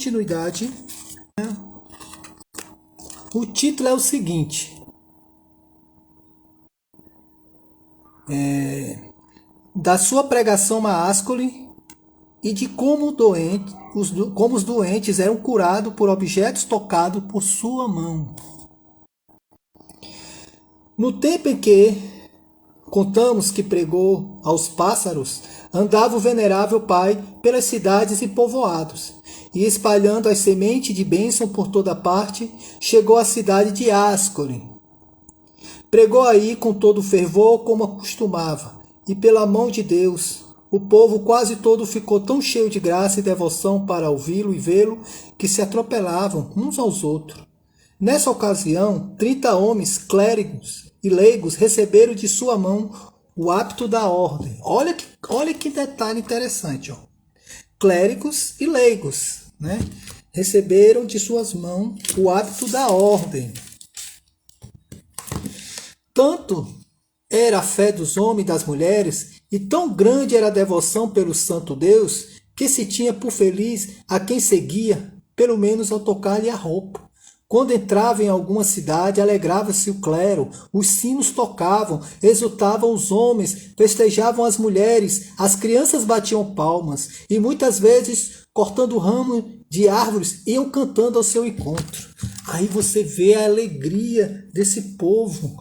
continuidade. O título é o seguinte: da sua pregação máscule e de como os doentes eram curados por objetos tocados por sua mão. No tempo em que contamos que pregou aos pássaros, andava o venerável pai pelas cidades e povoados, e espalhando as sementes de bênção por toda parte, chegou à cidade de Ascoli. Pregou aí com todo fervor como acostumava, e pela mão de Deus, o povo quase todo ficou tão cheio de graça e devoção para ouvi-lo e vê-lo, que se atropelavam uns aos outros. Nessa ocasião, 30 homens clérigos e leigos receberam de sua mão o hábito da ordem. Olha que detalhe interessante. Ó. Clérigos e leigos, né? Receberam de suas mãos o hábito da ordem. Tanto era a fé dos homens e das mulheres, e tão grande era a devoção pelo santo Deus, que se tinha por feliz a quem seguia, pelo menos ao tocar-lhe a roupa. Quando entrava em alguma cidade, alegrava-se o clero, os sinos tocavam, exultavam os homens, festejavam as mulheres, as crianças batiam palmas, e muitas vezes, cortando ramos de árvores, iam cantando ao seu encontro. Aí você vê a alegria desse povo,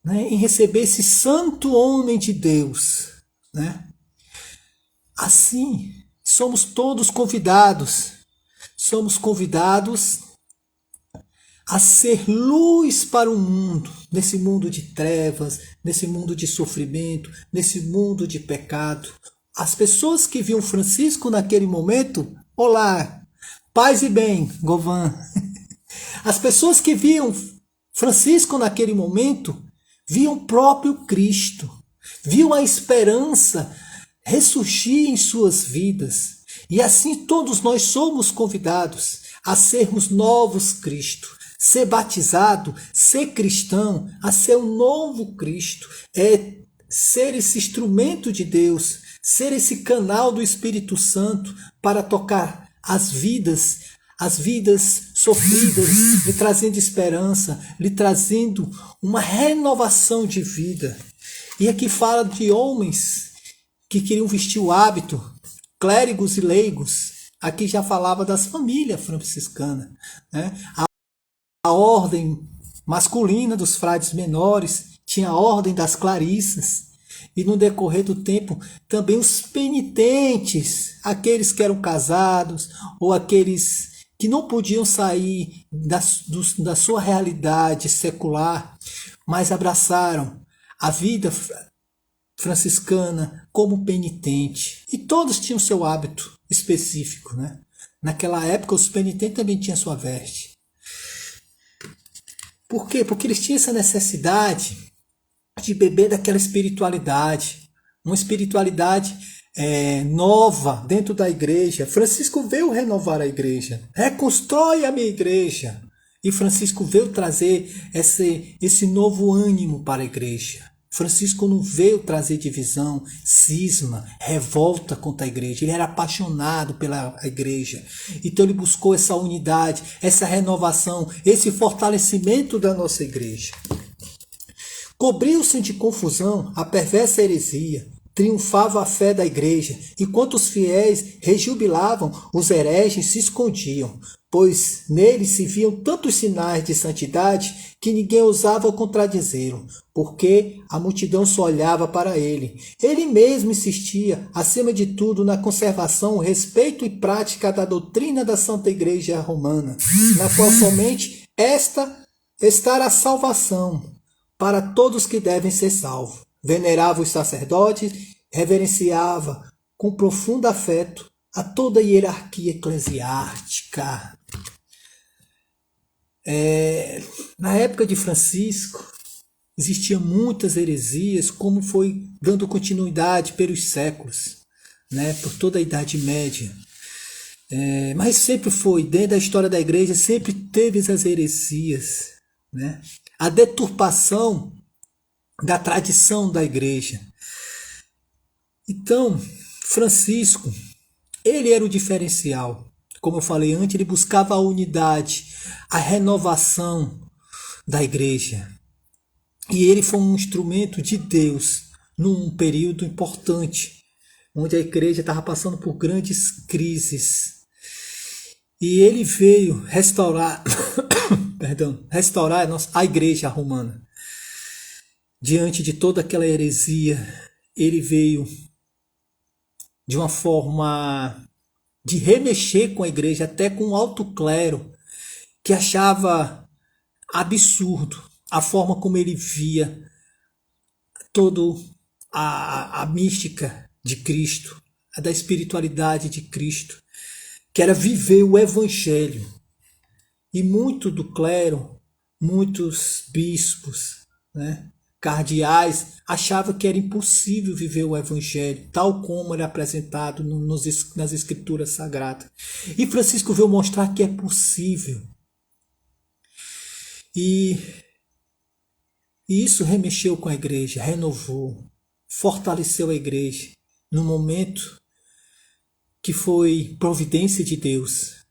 né, em receber esse santo homem de Deus. Né? Assim, somos todos convidados a ser luz para o mundo, nesse mundo de trevas, nesse mundo de sofrimento, nesse mundo de pecado. As pessoas que viam Francisco naquele momento, olá, paz e bem, Govan. As pessoas que viam Francisco naquele momento, viam o próprio Cristo, viam a esperança ressurgir em suas vidas. E assim todos nós somos convidados a sermos novos Cristo. Ser batizado, ser cristão, a ser um novo Cristo, é ser esse instrumento de Deus, ser esse canal do Espírito Santo para tocar as vidas sofridas, lhe trazendo esperança, lhe trazendo uma renovação de vida. E aqui fala de homens que queriam vestir o hábito, clérigos e leigos. Aqui já falava das famílias franciscanas, né? A ordem masculina dos frades menores, tinha a ordem das clarissas, e no decorrer do tempo também os penitentes, aqueles que eram casados ou aqueles que não podiam sair da sua realidade secular, mas abraçaram a vida franciscana como penitente. E todos tinham seu hábito específico. Né? Naquela época os penitentes também tinham sua veste. Por quê? Porque eles tinham essa necessidade de beber daquela espiritualidade, uma espiritualidade nova dentro da igreja. Francisco veio renovar a igreja, reconstrói a minha igreja. E Francisco veio trazer esse novo ânimo para a igreja. Francisco não veio trazer divisão, cisma, revolta contra a igreja. Ele era apaixonado pela igreja. Então ele buscou essa unidade, essa renovação, esse fortalecimento da nossa igreja. Cobriu-se de confusão a perversa heresia. Triunfava a fé da igreja. Enquanto os fiéis rejubilavam, os hereges se escondiam, pois neles se viam tantos sinais de santidade que ninguém ousava contradizê-lo, porque a multidão só olhava para ele. Ele mesmo insistia, acima de tudo, na conservação, respeito e prática da doutrina da Santa Igreja Romana, na qual somente esta está a salvação para todos que devem ser salvos. Venerava os sacerdotes, reverenciava com profundo afeto a toda a hierarquia eclesiástica. Na época de Francisco, existiam muitas heresias, como foi dando continuidade pelos séculos, né, por toda a Idade Média. Mas sempre foi, dentro da história da igreja, sempre teve essas heresias, né? A deturpação da tradição da igreja. Então, Francisco, ele era o diferencial. como eu falei antes, ele buscava a unidade, a renovação da igreja. E ele foi um instrumento de Deus num período importante, onde a igreja estava passando por grandes crises. E ele veio restaurar, restaurar a igreja romana. Diante de toda aquela heresia, ele veio de uma forma de remexer com a igreja, até com o alto clero, que achava absurdo a forma como ele via toda a mística de Cristo, a da espiritualidade de Cristo, que era viver o evangelho. E muito do clero, muitos bispos, né, cardeais, achavam que era impossível viver o evangelho, tal como ele é apresentado nas escrituras sagradas. E Francisco veio mostrar que é possível. E isso remexeu com a igreja, renovou, fortaleceu a igreja no momento que foi providência de Deus.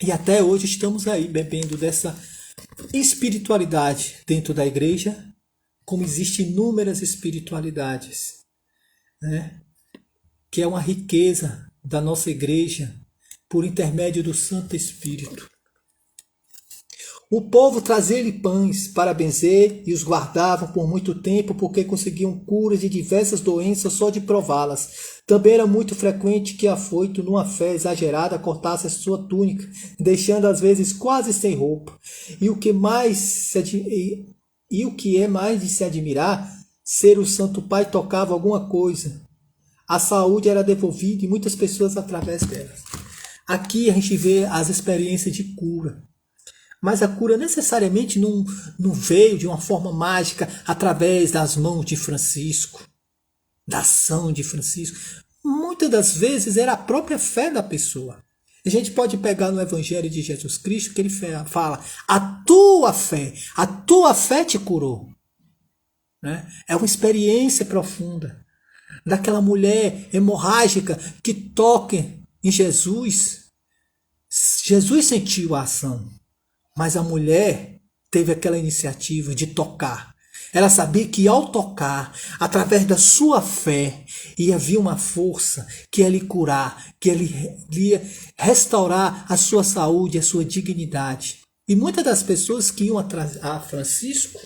E até hoje estamos aí bebendo dessa espiritualidade dentro da igreja, como existem inúmeras espiritualidades, né? Que é uma riqueza da nossa igreja por intermédio do Santo Espírito. O povo trazia-lhe pães para benzer e os guardavam por muito tempo, porque conseguiam curas de diversas doenças só de prová-las. Também era muito frequente que afoito, numa fé exagerada, cortasse a sua túnica, deixando às vezes quase sem roupa. E o que é mais de se admirar, ser o Santo Pai tocava alguma coisa. A saúde era devolvida e muitas pessoas através delas. Aqui a gente vê as experiências de cura. Mas a cura necessariamente não veio de uma forma mágica através das mãos de Francisco, da ação de Francisco. Muitas das vezes era a própria fé da pessoa. A gente pode pegar no Evangelho de Jesus Cristo que ele fala: a tua fé te curou. Né? É uma experiência profunda daquela mulher hemorrágica que toca em Jesus. Jesus sentiu a ação. Mas a mulher teve aquela iniciativa de tocar. Ela sabia que ao tocar, através da sua fé, ia vir uma força que ia lhe curar, que ia restaurar a sua saúde, a sua dignidade. E muitas das pessoas que iam a Francisco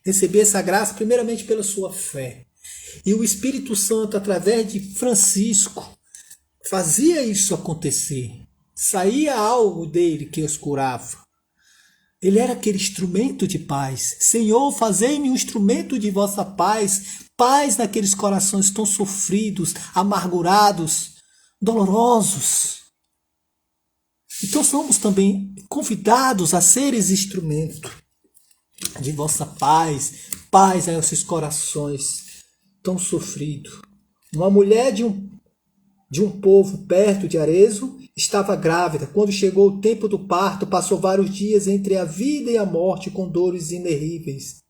receber essa graça primeiramente pela sua fé. E o Espírito Santo, através de Francisco, fazia isso acontecer. Saía algo dele que os curava. Ele era aquele instrumento de paz. Senhor, fazei-me um instrumento de vossa paz. Paz naqueles corações tão sofridos, amargurados, dolorosos. Então somos também convidados a ser esse instrumento de vossa paz. Paz a esses corações tão sofridos. Uma mulher de um povo perto de Arezzo estava grávida. Quando chegou o tempo do parto, passou vários dias entre a vida e a morte com dores inerríveis.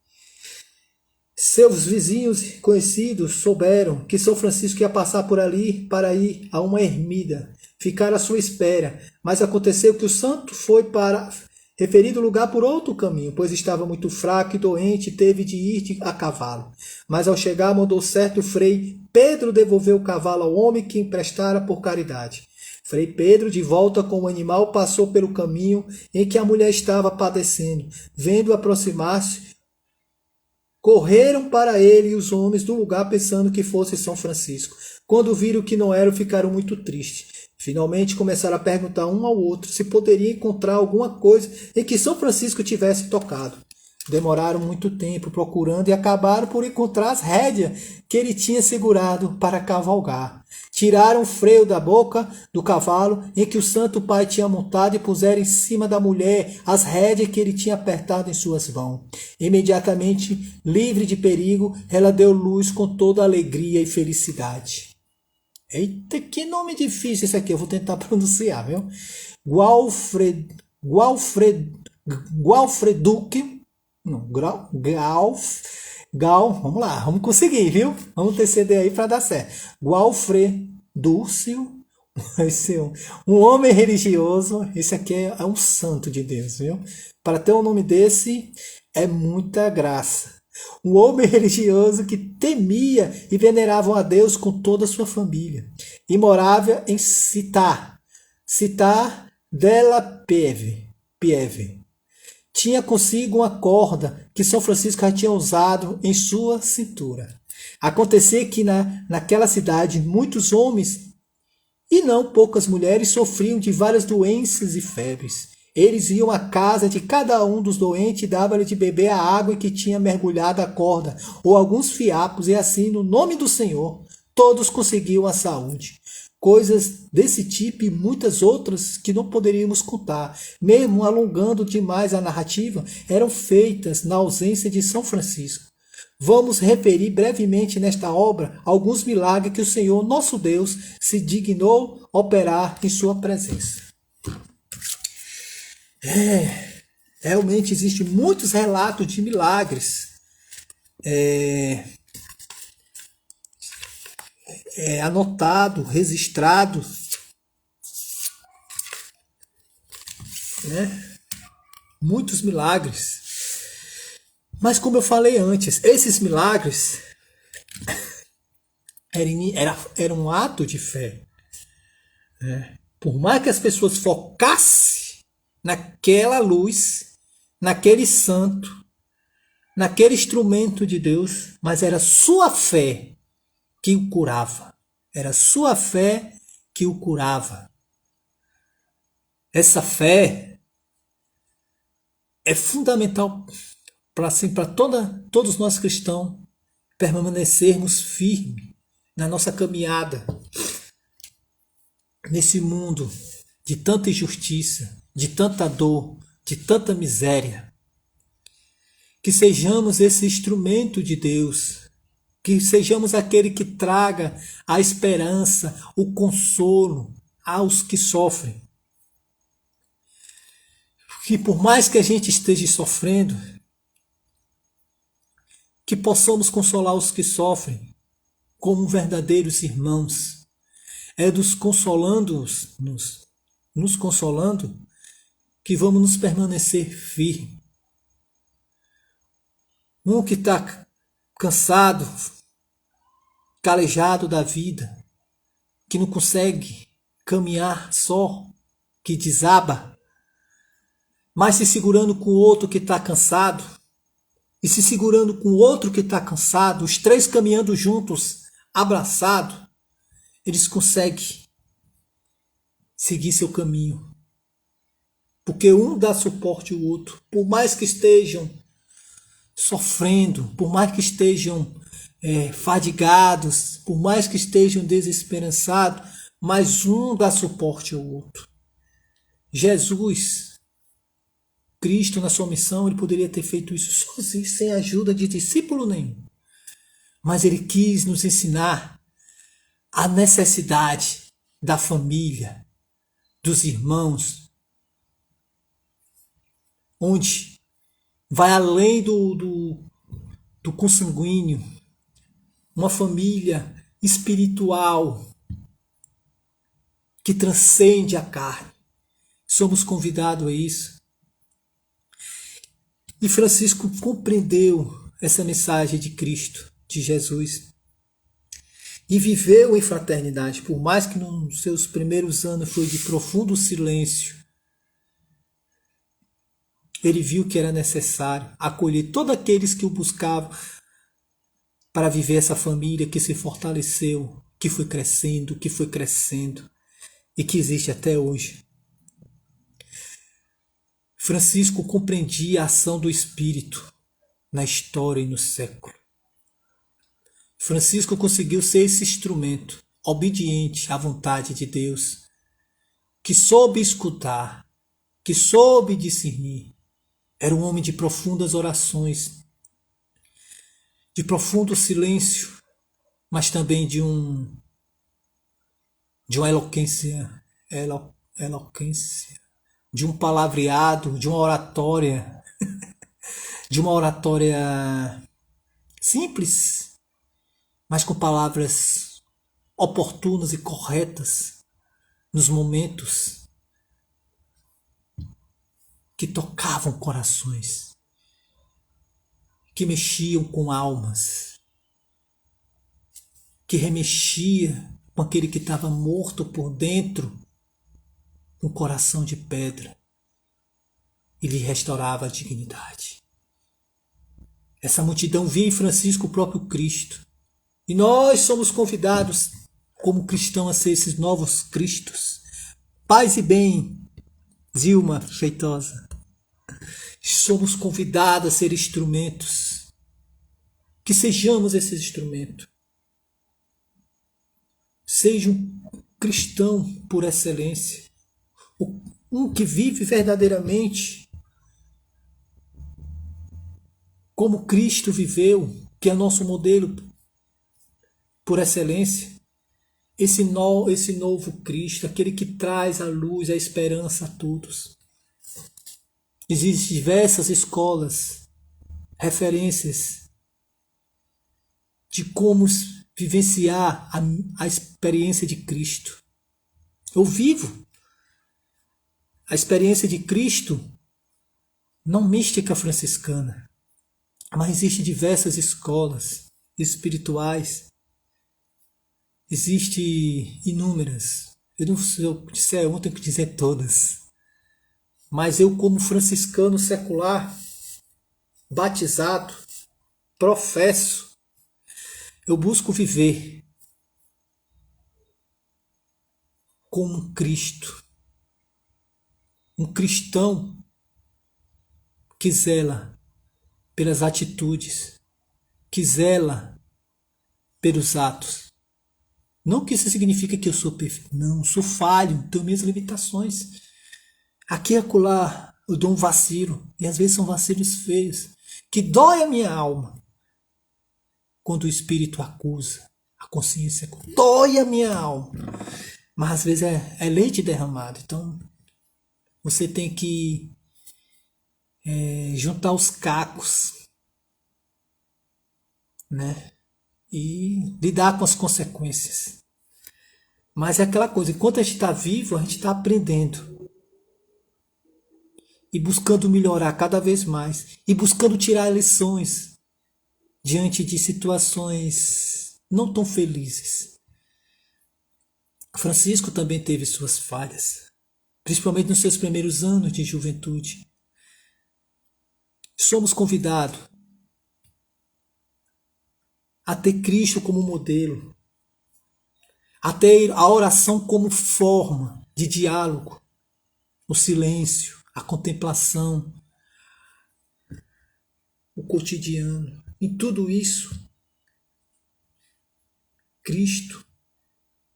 Seus vizinhos conhecidos souberam que São Francisco ia passar por ali para ir a uma ermida. Ficaram à sua espera, mas aconteceu que o santo foi para referido lugar por outro caminho, pois estava muito fraco e doente e teve de ir a cavalo. Mas ao chegar mandou certo frei Pedro devolver o cavalo ao homem que emprestara por caridade. Frei Pedro, de volta com o animal, passou pelo caminho em que a mulher estava padecendo. Vendo-o aproximar-se, correram para ele os homens do lugar pensando que fosse São Francisco. Quando viram que não era, ficaram muito tristes. Finalmente começaram a perguntar um ao outro se poderia encontrar alguma coisa em que São Francisco tivesse tocado. Demoraram muito tempo procurando e acabaram por encontrar as rédeas que ele tinha segurado para cavalgar. Tiraram o freio da boca do cavalo em que o Santo Pai tinha montado e puseram em cima da mulher as rédeas que ele tinha apertado em suas mãos. Imediatamente, livre de perigo, ela deu luz com toda alegria e felicidade. Eita, que nome difícil esse aqui, eu vou tentar pronunciar, viu? Gualfreduc. Não, vamos lá, vamos conseguir, viu? Vamos TCD aí para dar certo. Gualfredúcio Esse é um homem religioso, esse aqui é um santo de Deus, viu? Para ter um nome desse é muita graça. Um homem religioso que temia e venerava a Deus com toda a sua família. E morava em Citar della Pieve. Tinha consigo uma corda que São Francisco já tinha usado em sua cintura. Acontecia que naquela cidade muitos homens e não poucas mulheres sofriam de várias doenças e febres. Eles iam à casa de cada um dos doentes e davam-lhe de beber a água que tinha mergulhado a corda, ou alguns fiapos, e assim, no nome do Senhor, todos conseguiam a saúde. Coisas desse tipo e muitas outras que não poderíamos contar, mesmo alongando demais a narrativa, eram feitas na ausência de São Francisco. Vamos referir brevemente nesta obra alguns milagres que o Senhor, nosso Deus, se dignou operar em sua presença. Realmente existem muitos relatos de milagres anotado, registrado, né? Muitos milagres. Mas como eu falei antes, esses milagres era um ato de fé. Né? Por mais que as pessoas focassem naquela luz, naquele santo, naquele instrumento de Deus, mas era sua fé que o curava. Era sua fé que o curava. Essa fé é fundamental para todos nós cristãos permanecermos firmes na nossa caminhada nesse mundo de tanta injustiça, de tanta dor, de tanta miséria. Que sejamos esse instrumento de Deus, que sejamos aquele que traga a esperança, o consolo aos que sofrem. Que por mais que a gente esteja sofrendo, que possamos consolar os que sofrem como verdadeiros irmãos. É nos consolando, que vamos nos permanecer firmes. Um que está cansado, calejado da vida, que não consegue caminhar só, que desaba, mas se segurando com o outro que está cansado, e se segurando com o outro que está cansado, os três caminhando juntos, abraçados, eles conseguem seguir seu caminho. Porque um dá suporte ao outro. Por mais que estejam sofrendo, por mais que estejam fadigados, por mais que estejam desesperançados, mas um dá suporte ao outro. Jesus, Cristo na sua missão, ele poderia ter feito isso sozinho, sem ajuda de discípulo nenhum. Mas ele quis nos ensinar a necessidade da família, dos irmãos, onde vai além do consanguíneo, uma família espiritual que transcende a carne. Somos convidados a isso. E Francisco compreendeu essa mensagem de Cristo, de Jesus, e viveu em fraternidade, por mais que nos seus primeiros anos foi de profundo silêncio. Ele viu que era necessário acolher todos aqueles que o buscavam para viver essa família que se fortaleceu, que foi crescendo e que existe até hoje. Francisco compreendia a ação do Espírito na história e no século. Francisco conseguiu ser esse instrumento obediente à vontade de Deus, que soube escutar, que soube discernir. Era um homem de profundas orações, de profundo silêncio, mas também de uma eloquência, de um palavreado, de uma oratória simples, mas com palavras oportunas e corretas, nos momentos que tocavam corações, que mexiam com almas, que remexia com aquele que estava morto por dentro, com coração de pedra, e lhe restaurava a dignidade. Essa multidão via em Francisco o próprio Cristo. E nós somos convidados, como cristãos, a ser esses novos Cristos. Paz e bem, Zilma Feitosa. Somos convidados a ser instrumentos. Que sejamos esses instrumentos. Seja um cristão por excelência. Um que vive verdadeiramente como Cristo viveu, que é nosso modelo por excelência. Esse novo Cristo, aquele que traz a luz, a esperança a todos. Existem diversas escolas, referências de como vivenciar a experiência de Cristo. Eu vivo a experiência de Cristo, não mística franciscana, mas existem diversas escolas espirituais, existem inúmeras. Eu não sei, se eu disser uma, tenho que dizer todas. Mas eu, como franciscano secular, batizado, professo, eu busco viver como um Cristo, um cristão que zela pelas atitudes, que zela pelos atos. Não que isso significa que eu sou perfeito, não, sou falho, tenho minhas limitações. Aqui e acolá eu dou um vacilo, e às vezes são vacilos feios, que dói a minha alma. Quando o espírito acusa, a consciência dói a minha alma. Mas às vezes é leite derramado, então você tem que juntar os cacos, né? E lidar com as consequências. Mas é aquela coisa, enquanto a gente está vivo, a gente está aprendendo. E buscando melhorar cada vez mais. E buscando tirar lições diante de situações não tão felizes. Francisco também teve suas falhas, principalmente nos seus primeiros anos de juventude. Somos convidados a ter Cristo como modelo, a ter a oração como forma de diálogo, o silêncio, a contemplação, o cotidiano. Em tudo isso, Cristo,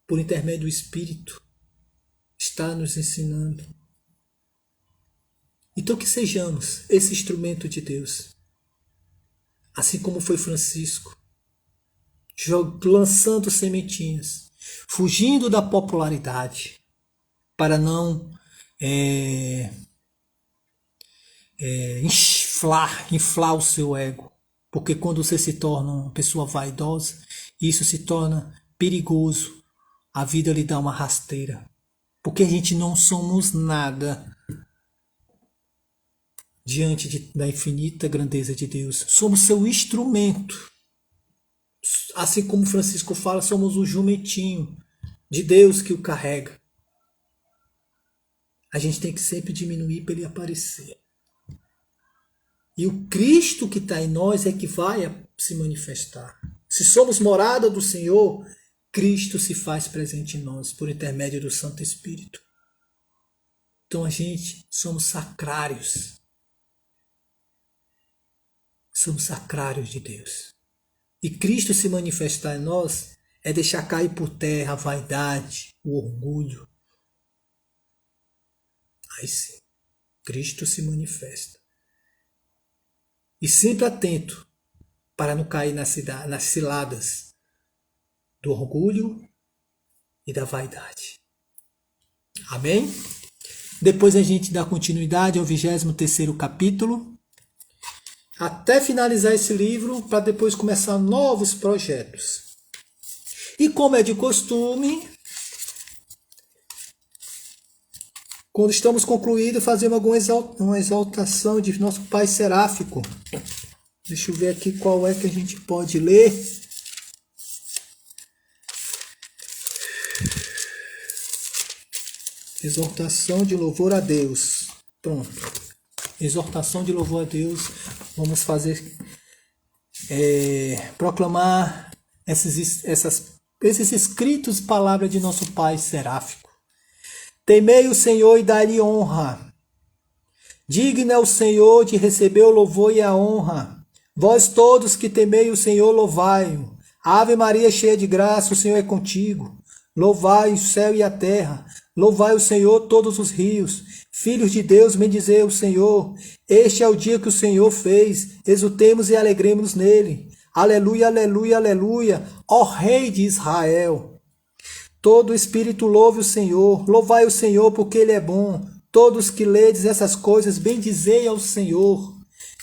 por intermédio do Espírito, está nos ensinando. Então que sejamos esse instrumento de Deus, assim como foi Francisco, lançando sementinhas, fugindo da popularidade, para não inflar o seu ego. Porque quando você se torna uma pessoa vaidosa, isso se torna perigoso. A vida lhe dá uma rasteira. Porque a gente não somos nada diante da infinita grandeza de Deus. Somos seu instrumento. Assim como Francisco fala, somos o jumentinho de Deus que o carrega. A gente tem que sempre diminuir para ele aparecer. E o Cristo que está em nós é que vai se manifestar. Se somos morada do Senhor, Cristo se faz presente em nós por intermédio do Santo Espírito. Então a gente somos sacrários. Somos sacrários de Deus. E Cristo se manifestar em nós é deixar cair por terra a vaidade, o orgulho. Aí sim, Cristo se manifesta. E sempre atento para não cair nas ciladas do orgulho e da vaidade. Amém? Depois a gente dá continuidade ao 23º capítulo, até finalizar esse livro, para depois começar novos projetos. E como é de costume, Quando estamos concluídos, fazemos uma exaltação de nosso Pai Seráfico. Deixa eu ver aqui qual é que a gente pode ler. Exortação de louvor a Deus. Pronto. Exortação de louvor a Deus. Vamos fazer, proclamar esses escritos, palavras de nosso Pai Seráfico. Temei o Senhor e dai-lhe honra. Digno é o Senhor de receber o louvor e a honra. Vós todos que temei o Senhor, louvai-o. Ave Maria, cheia de graça, o Senhor é contigo. Louvai o céu e a terra. Louvai o Senhor todos os rios. Filhos de Deus, bendizei o Senhor. Este é o dia que o Senhor fez. Exultemos e alegremos nele. Aleluia, aleluia, aleluia. Ó Rei de Israel. Todo espírito louve o Senhor. Louvai o Senhor porque ele é bom. Todos que ledes essas coisas, bendizei ao Senhor.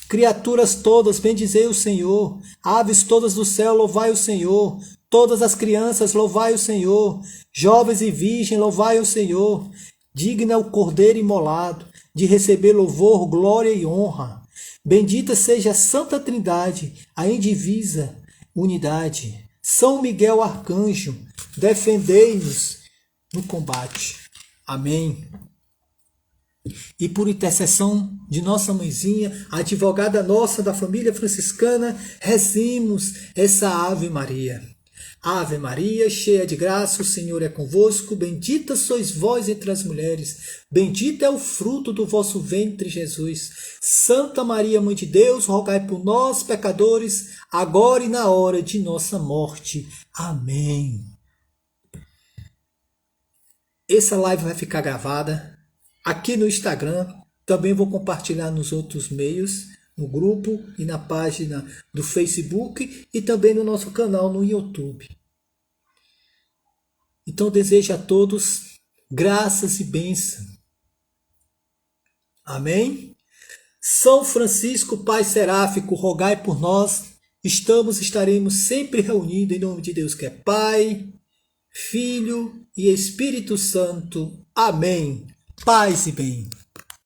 Criaturas todas, bendizei o Senhor. Aves todas do céu, louvai o Senhor. Todas as crianças, louvai o Senhor. Jovens e virgens, louvai o Senhor. Digno é o Cordeiro imolado, de receber louvor, glória e honra. Bendita seja a Santa Trindade, a indivisa unidade. São Miguel Arcanjo, defendei-nos no combate. Amém. E por intercessão de nossa mãezinha, a advogada nossa da família franciscana, rezemos essa Ave Maria. Ave Maria, cheia de graça, o Senhor é convosco. Bendita sois vós entre as mulheres. Bendito é o fruto do vosso ventre, Jesus. Santa Maria, Mãe de Deus, rogai por nós, pecadores, agora e na hora de nossa morte. Amém. Essa live vai ficar gravada aqui no Instagram. Também vou compartilhar nos outros meios, no grupo e na página do Facebook e também no nosso canal no YouTube. Então desejo a todos graças e bênção. Amém? São Francisco, Pai Seráfico, rogai por nós. Estaremos sempre reunidos em nome de Deus que é Pai, Filho e Espírito Santo. Amém. Paz e bem.